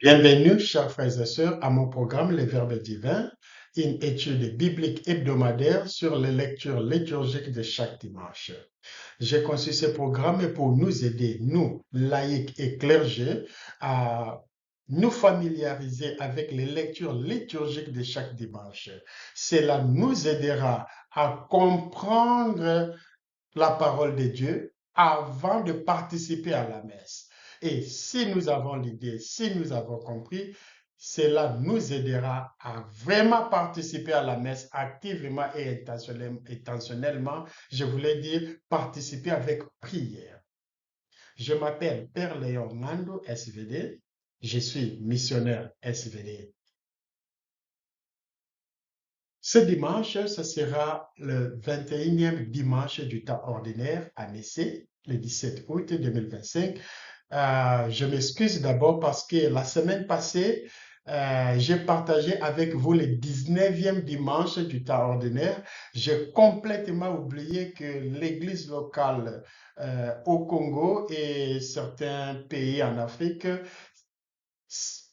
Bienvenue, chers frères et sœurs, à mon programme Les Verbes divins, une étude biblique hebdomadaire sur les lectures liturgiques de chaque dimanche. J'ai conçu ce programme pour nous aider, nous, laïcs et clergés, à nous familiariser avec les lectures liturgiques de chaque dimanche. Cela nous aidera à comprendre la parole de Dieu avant de participer à la messe. Et si nous avons l'idée, si nous avons compris, cela nous aidera à vraiment participer à la messe activement et intentionnellement. Je voulais dire participer avec prière. Je m'appelle Père Léon Nando, SVD. Je suis missionnaire SVD. Ce dimanche, ce sera le 21e dimanche du temps ordinaire à Messé, le 17 août 2025. Je m'excuse d'abord parce que la semaine passée, j'ai partagé avec vous le 19e dimanche du temps ordinaire. J'ai complètement oublié que l'église locale au Congo et certains pays en Afrique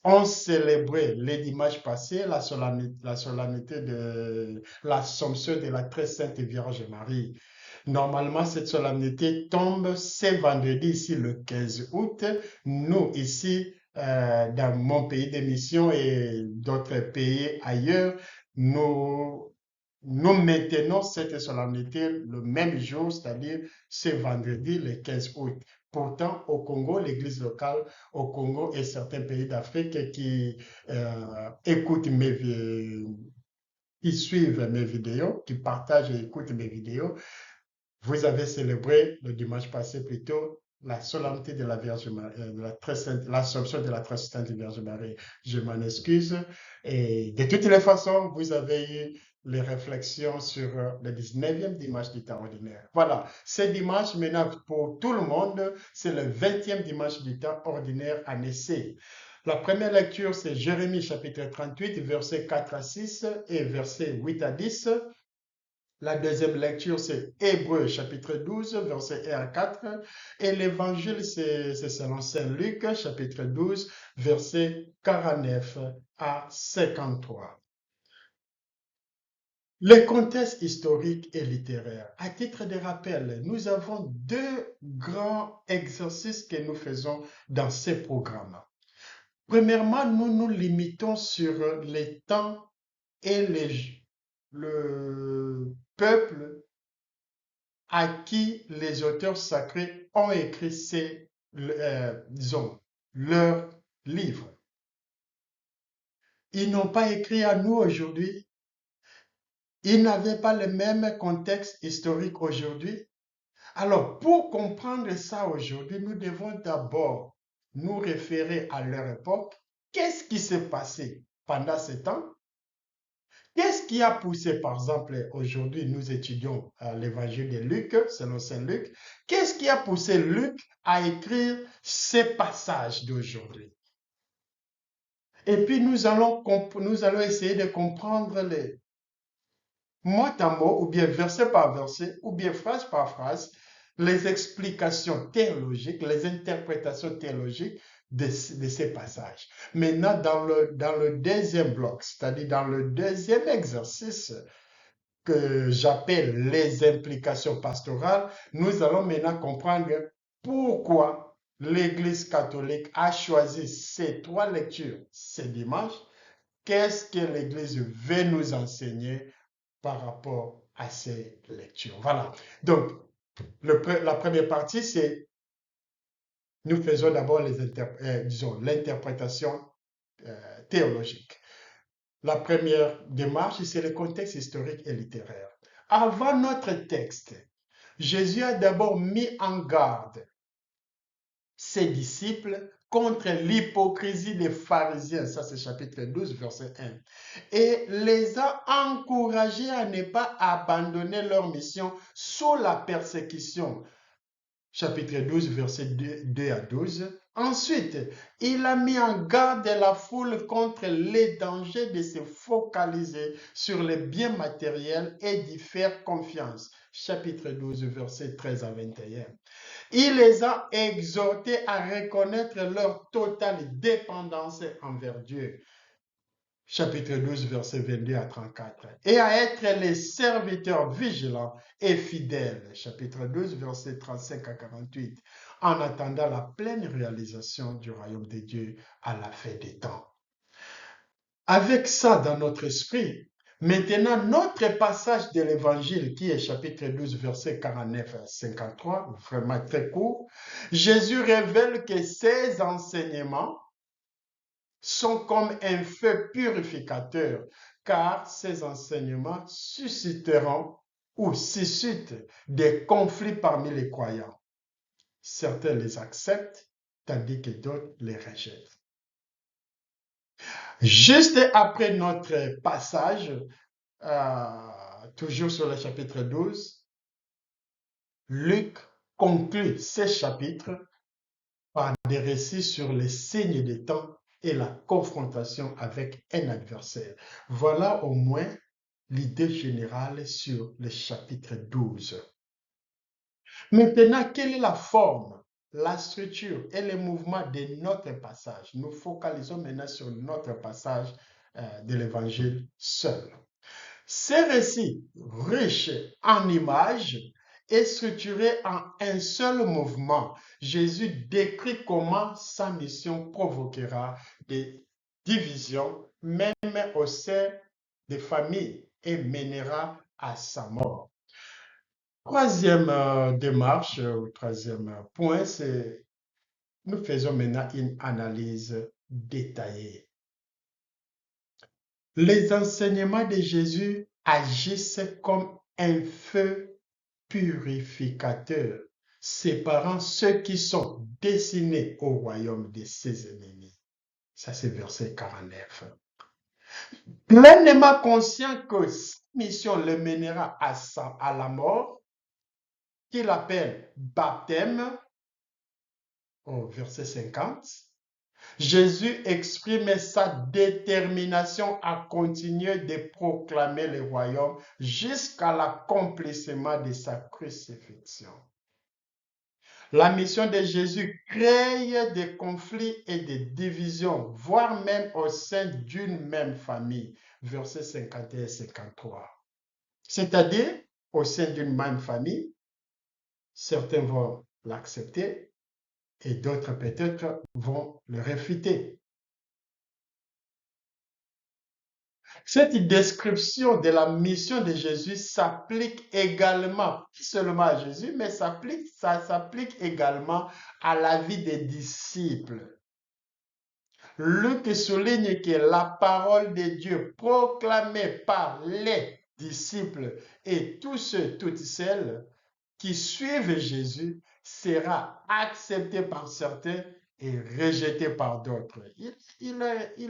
ont célébré le dimanche passé la solennité de l'Assomption de la très sainte Vierge Marie. Normalement, cette solennité tombe ce vendredi, ici le 15 août. Nous, ici, dans mon pays d'émission et d'autres pays ailleurs, nous maintenons cette solennité le même jour, c'est-à-dire ce vendredi, le 15 août. Pourtant, au Congo, l'église locale au Congo et certains pays d'Afrique qui écoutent qui suivent mes vidéos, qui partagent et écoutent mes vidéos, vous avez célébré le dimanche passé plutôt la solennité de la Vierge Marie, de la très sainte, l'Assomption de la très sainte Vierge Marie. Je m'en excuse. Et de toutes les façons, vous avez eu les réflexions sur le 19e dimanche du temps ordinaire. Voilà, ce dimanche, maintenant, pour tout le monde, c'est le 20e dimanche du temps ordinaire à Nessé. La première lecture, c'est Jérémie chapitre 38, versets 4 à 6 et versets 8 à 10. La deuxième lecture, c'est Hébreux chapitre 12, versets 1 à 4. Et l'évangile, c'est selon Saint Luc chapitre 12, versets 49 à 53. Le contexte historique et littéraire. À titre de rappel, nous avons deux grands exercices que nous faisons dans ces programmes. Premièrement, nous nous limitons sur les temps et le peuple à qui les auteurs sacrés ont écrit disons, leurs livres. Ils n'ont pas écrit à nous aujourd'hui. Ils n'avaient pas le même contexte historique aujourd'hui. Alors, pour comprendre ça aujourd'hui, nous devons d'abord nous référer à leur époque. Qu'est-ce qui s'est passé pendant ce temps? Qu'est-ce qui a poussé, par exemple, aujourd'hui, nous étudions l'évangile de Luc, selon Saint Luc. Qu'est-ce qui a poussé Luc à écrire ces passages d'aujourd'hui? Et puis, nous allons essayer de comprendre les mot à mot, ou bien verset par verset, ou bien phrase par phrase, les explications théologiques, les interprétations théologiques de ces passages. Maintenant, dans le deuxième bloc, c'est-à-dire dans le deuxième exercice que j'appelle les implications pastorales, nous allons maintenant comprendre pourquoi l'Église catholique a choisi ces trois lectures ce dimanche. Qu'est-ce que l'Église veut nous enseigner par rapport à ces lectures? Voilà. Donc, la première partie, c'est nous faisons d'abord l'interprétation théologique. La première démarche, c'est le contexte historique et littéraire. Avant notre texte, Jésus a d'abord mis en garde ses disciples contre l'hypocrisie des pharisiens, ça c'est chapitre 12, verset 1, et les a encouragés à ne pas abandonner leur mission sous la persécution, chapitre 12, verset 2 à 12, Ensuite, il a mis en garde la foule contre les dangers de se focaliser sur les biens matériels et d'y faire confiance. Chapitre 12, versets 13 à 21. Il les a exhortés à reconnaître leur totale dépendance envers Dieu. Chapitre 12, versets 22 à 34. Et à être les serviteurs vigilants et fidèles. Chapitre 12, versets 35 à 48. En attendant la pleine réalisation du royaume de Dieu à la fin des temps. Avec ça dans notre esprit, maintenant notre passage de l'évangile qui est chapitre 12, verset 49 à 53, vraiment très court, Jésus révèle que ses enseignements sont comme un feu purificateur, car ces enseignements susciteront ou suscitent des conflits parmi les croyants. Certains les acceptent, tandis que d'autres les rejettent. Juste après notre passage, toujours sur le chapitre 12, Luc conclut ce chapitre par des récits sur les signes des temps et la confrontation avec un adversaire. Voilà au moins l'idée générale sur le chapitre 12. Maintenant, quelle est la forme, la structure et le mouvement de notre passage? Nous focalisons maintenant sur notre passage de l'évangile seul. Ces récits, riches en images et structurés en un seul mouvement, Jésus décrit comment sa mission provoquera des divisions, même au sein des familles, et mènera à sa mort. Troisième démarche, ou troisième point, c'est nous faisons maintenant une analyse détaillée. Les enseignements de Jésus agissent comme un feu purificateur, séparant ceux qui sont destinés au royaume de ses ennemis. Ça, c'est verset 49. Pleinement conscient que sa mission le mènera à la mort, qu'il appelle baptême, au verset 50, Jésus exprime sa détermination à continuer de proclamer le royaume jusqu'à l'accomplissement de sa crucifixion. La mission de Jésus crée des conflits et des divisions, voire même au sein d'une même famille. Versets 51 et 53. C'est-à-dire, au sein d'une même famille, certains vont l'accepter et d'autres peut-être vont le réfuter. Cette description de la mission de Jésus s'applique également, pas seulement à Jésus, mais ça s'applique également à la vie des disciples. Luc souligne que la parole de Dieu proclamée par les disciples et tous ceux, toutes celles qui suivent Jésus sera acceptée par certains et rejetée par d'autres. Il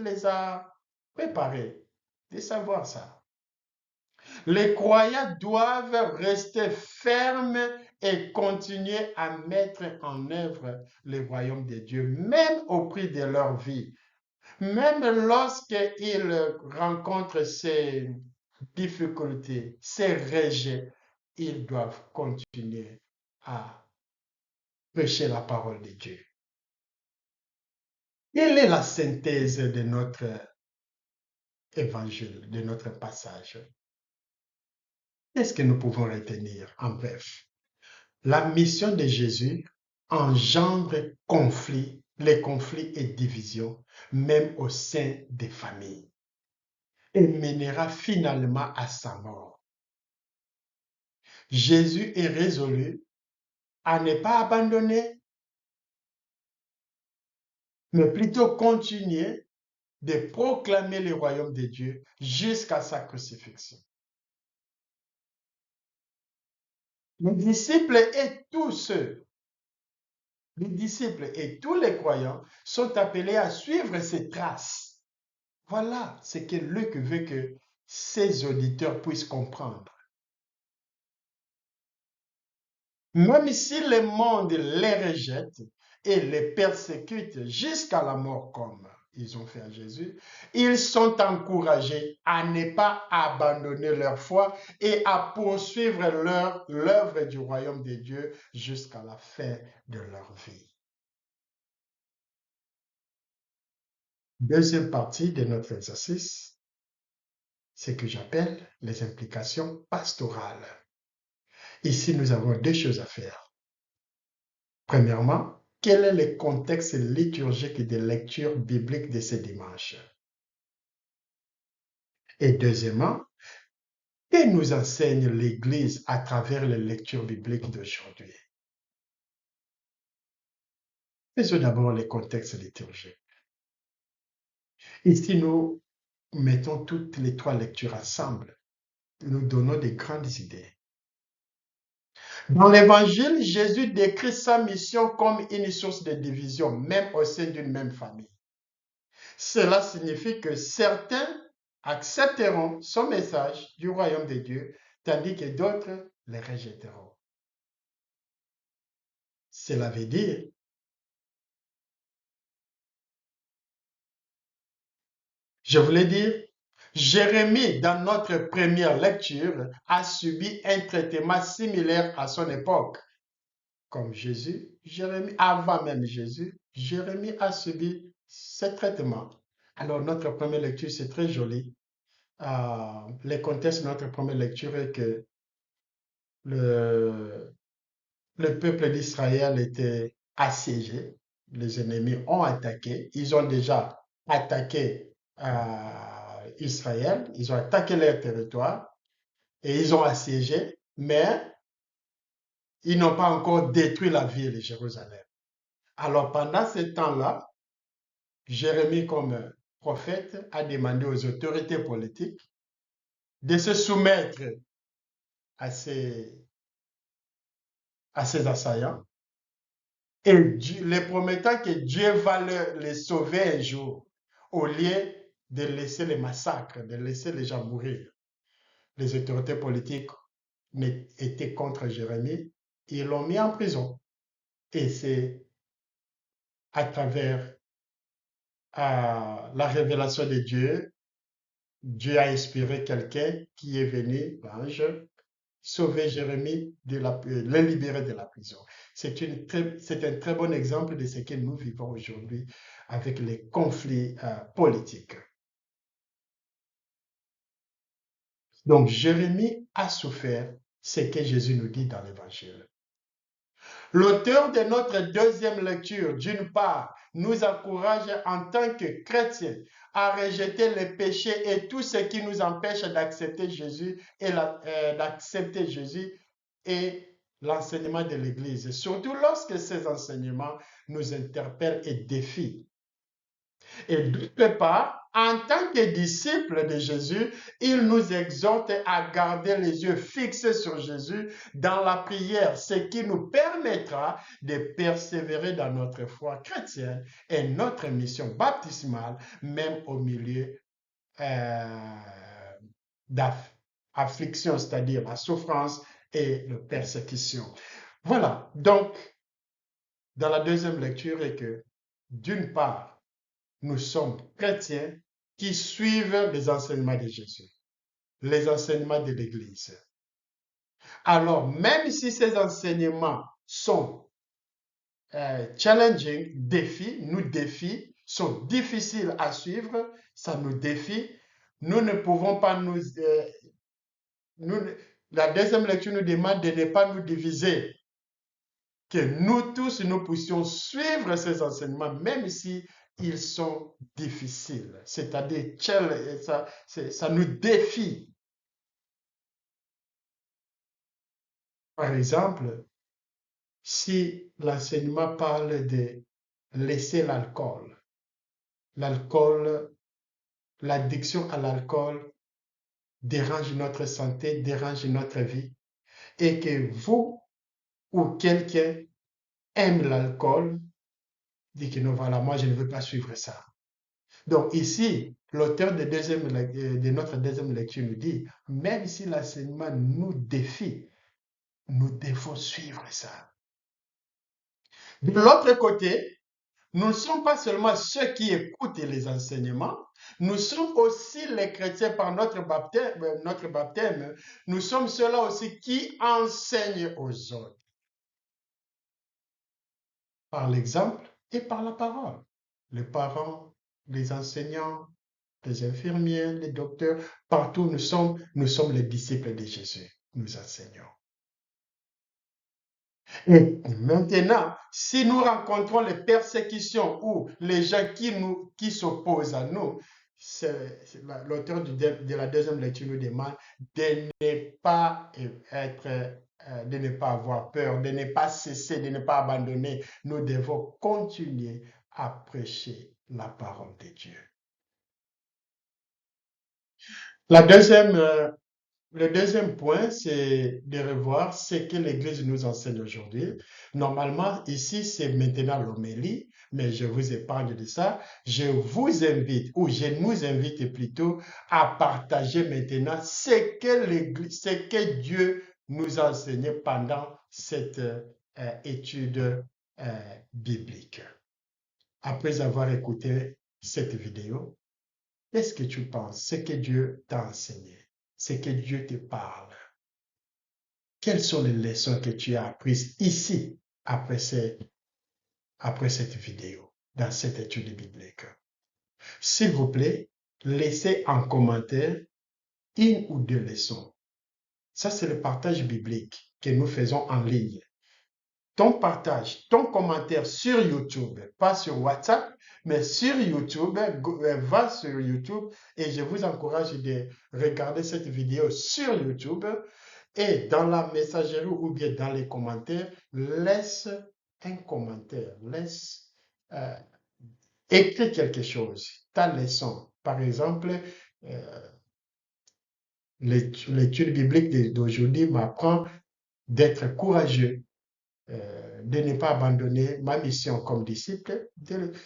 les a préparés de savoir ça. Les croyants doivent rester fermes et continuer à mettre en œuvre le royaume de Dieu, même au prix de leur vie. Même lorsqu'ils rencontrent ces difficultés, ces rejets, ils doivent continuer à prêcher la parole de Dieu. Quelle est la synthèse de notre évangile, de notre passage? Qu'est-ce que nous pouvons retenir en bref? La mission de Jésus engendre les conflits et divisions, même au sein des familles, et mènera finalement à sa mort. Jésus est résolu à ne pas abandonner, mais plutôt continuer de proclamer le royaume de Dieu jusqu'à sa crucifixion. Les disciples et tous les croyants sont appelés à suivre ces traces. Voilà ce que Luc veut que ses auditeurs puissent comprendre. Même si le monde les rejette, et les persécutent jusqu'à la mort comme ils ont fait à Jésus, ils sont encouragés à ne pas abandonner leur foi et à poursuivre l'œuvre du royaume de Dieu jusqu'à la fin de leur vie. Deuxième partie de notre exercice, c'est ce que j'appelle les implications pastorales. Ici, nous avons deux choses à faire. Premièrement, quel est le contexte liturgique de lecture biblique de ce dimanche? Et deuxièmement, que nous enseigne l'Église à travers les lectures bibliques d'aujourd'hui? Faisons d'abord le contexte liturgique. Ici, nous mettons toutes les trois lectures ensemble. Nous donnons des grandes idées. Dans l'Évangile, Jésus décrit sa mission comme une source de division, même au sein d'une même famille. Cela signifie que certains accepteront son message du royaume de Dieu, tandis que d'autres les rejetteront. Cela veut dire je voulais dire, Jérémie, dans notre première lecture, a subi un traitement similaire à son époque. Comme Jésus, Jérémie, avant même Jésus, Jérémie a subi ce traitement. Alors, notre première lecture, c'est très joli. Le contexte de notre première lecture est que le, le peuple d'Israël était assiégé. Les ennemis ont attaqué. Ils ont déjà attaqué Israël. Ils ont attaqué leur territoire et ils ont assiégé, mais ils n'ont pas encore détruit la ville de Jérusalem. Alors pendant ce temps-là, Jérémie, comme prophète, a demandé aux autorités politiques de se soumettre à ces assaillants et les promettant que Dieu va les sauver un jour, au lieu de laisser les massacres, de laisser les gens mourir. Les autorités politiques étaient contre Jérémie, ils l'ont mis en prison. Et c'est à travers la révélation de Dieu, Dieu a inspiré quelqu'un qui est venu, l'ange, sauver Jérémie, le libérer de la prison. C'est un très bon exemple de ce que nous vivons aujourd'hui avec les conflits politiques. Donc, Jérémie a souffert ce que Jésus nous dit dans l'Évangile. L'auteur de notre deuxième lecture, d'une part, nous encourage en tant que chrétiens à rejeter les péchés et tout ce qui nous empêche d'accepter Jésus et l'enseignement de l'Église, surtout lorsque ces enseignements nous interpellent et défient. Et d'autre part, en tant que disciples de Jésus, il nous exhorte à garder les yeux fixés sur Jésus dans la prière, ce qui nous permettra de persévérer dans notre foi chrétienne et notre mission baptismale, même au milieu d'affliction, c'est-à-dire la souffrance et la persécution. Voilà, donc, dans la deuxième lecture est que, d'une part, nous sommes chrétiens qui suivent les enseignements de Jésus, les enseignements de l'Église. Alors, même si ces enseignements sont challenging, nous défient, sont difficiles à suivre, ça nous défie, nous ne pouvons pas la deuxième lecture nous demande de ne pas nous diviser, que nous tous, nous puissions suivre ces enseignements, même si ils sont difficiles, c'est-à-dire ça nous défie. Par exemple, si l'enseignement parle de laisser l'alcool, l'addiction à l'alcool dérange notre santé, dérange notre vie, et que vous ou quelqu'un aime l'alcool, dit que non, voilà, moi je ne veux pas suivre ça. Donc ici, l'auteur de notre deuxième lecture nous dit, même si l'enseignement nous défie, nous devons suivre ça. De l'autre côté, nous ne sommes pas seulement ceux qui écoutent les enseignements, nous sommes aussi les chrétiens par notre baptême, nous sommes ceux-là aussi qui enseignent aux autres, par l'exemple et par la parole. Les parents, les enseignants, les infirmiers, les docteurs, partout nous sommes les disciples de Jésus. Nous enseignons. Et maintenant, si nous rencontrons les persécutions ou les gens qui s'opposent à nous, l'auteur de la deuxième lecture nous demande de ne pas de ne pas avoir peur, de ne pas cesser, de ne pas abandonner. Nous devons continuer à prêcher la parole de Dieu. La deuxième Le deuxième point, c'est de revoir ce que l'Église nous enseigne aujourd'hui. Normalement, ici, c'est maintenant l'homélie, mais je vous épargne de ça. Je vous invite, ou je nous invite plutôt, à partager maintenant ce que Dieu nous a enseigné pendant cette étude biblique. Après avoir écouté cette vidéo, qu'est-ce que tu penses? Ce que Dieu t'a enseigné, ce que Dieu te parle. Quelles sont les leçons que tu as apprises ici après cette vidéo, dans cette étude biblique? S'il vous plaît, laissez en commentaire une ou deux leçons. Ça, c'est le partage biblique que nous faisons en ligne. Ton partage, ton commentaire sur YouTube, pas sur WhatsApp, mais sur YouTube, va sur YouTube et je vous encourage de regarder cette vidéo sur YouTube et dans la messagerie ou bien dans les commentaires, laisse un commentaire, écris quelque chose, ta leçon. Par exemple, l'étude biblique d'aujourd'hui m'apprend d'être courageux, de ne pas abandonner ma mission comme disciple.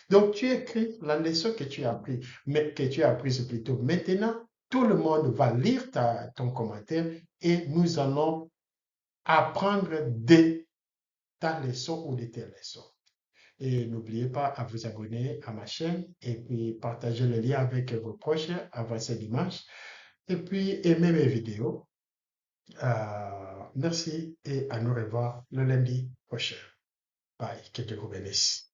Donc, tu écris la leçon que tu as apprise, mais que tu as apprise plutôt. Maintenant, tout le monde va lire ton commentaire et nous allons apprendre de ta leçon ou de tes leçons. Et n'oubliez pas à vous abonner à ma chaîne et puis partager le lien avec vos proches avant ce dimanche. Et puis aimer mes vidéos. Merci et à nous revoir le lundi prochain. Bye. Que Dieu vous bénisse.